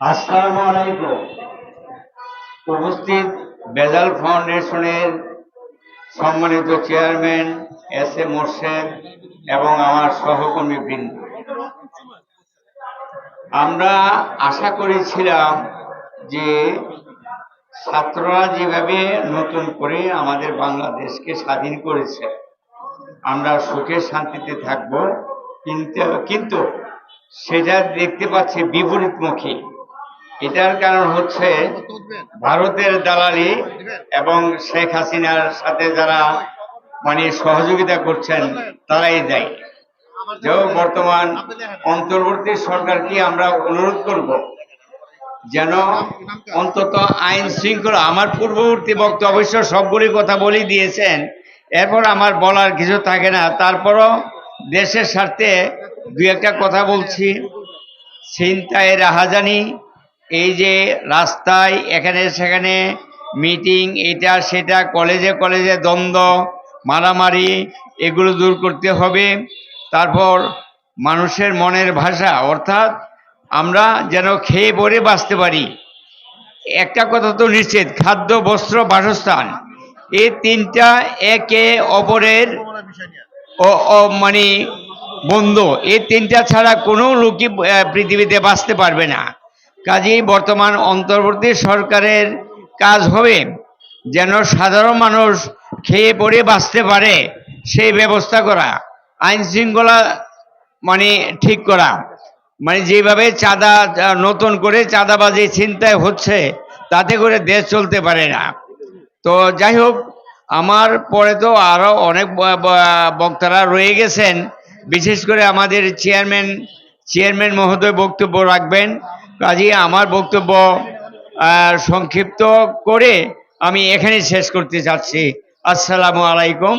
আসসালামু আলাইকুম। উপস্থিত বেজাল ফাউন্ডেশনের সম্মানিত চেয়ারম্যান এস এ মোর্শেদ এবং আমার সহকর্মী বৃন্দ, আমরা আশা করেছিলাম যে ছাত্ররা যেভাবে নতুন করে আমাদের বাংলাদেশকে স্বাধীন করেছে আমরা সুখে শান্তিতে থাকব, কিন্তু সেটা দেখতে পাচ্ছি বিপরীতমুখী। এটার কারণ হচ্ছে ভারতের দালালি এবং শেখ হাসিনার সাথে যারা সহযোগিতা করছেন তারাই দেয়। যে বর্তমান অন্তর্বর্তী সরকারকে আমরা অনুরোধ করব যেন অন্তত আইন শৃঙ্খলা, আমার পূর্ববর্তী বক্তব্য অবশ্য সবগুলি কথা বলেই দিয়েছেন, এরপর আমার বলার কিছু থাকে না, তারপরও দেশের স্বার্থে দুই একটা কথা বলছি। ছিনতাই, রাহাজানি, এই যে রাস্তায় এখানে সেখানে মিটিং, এটা সেটা, কলেজে কলেজে দ্বন্দ্ব, মারামারি, এগুলো দূর করতে হবে। তারপর মানুষের মনের ভাষা, অর্থাৎ আমরা যেন খেয়ে পরে বাঁচতে পারি। একটা কথা তো নিশ্চিত, খাদ্য, বস্ত্র, বাসস্থান, এই তিনটা একে অপরের মানে বন্ধু। এই তিনটা ছাড়া কোনো লোকই পৃথিবীতে বাঁচতে পারবে না। কাজেই বর্তমান অন্তর্বর্তী সরকারের কাজ হবে যেন সাধারণ মানুষ খেয়ে পরে বাঁচতে পারে সেই ব্যবস্থা করা, আইন শৃঙ্খলা ঠিক করা। যেভাবে চাঁদা, নতুন করে চাঁদাবাজি ছিনতাই হচ্ছে, তাতে করে দেশ চলতে পারে না। তো যাই হোক, আমার পরে তো আরো অনেক বক্তারা রয়ে গেছেন, বিশেষ করে আমাদের চেয়ারম্যান মহোদয় বক্তব্য রাখবেন। কাজেই আমার বক্তব্য সংক্ষিপ্ত করে আমি এখানে শেষ করতে চাচ্ছি। আসসালামু আলাইকুম।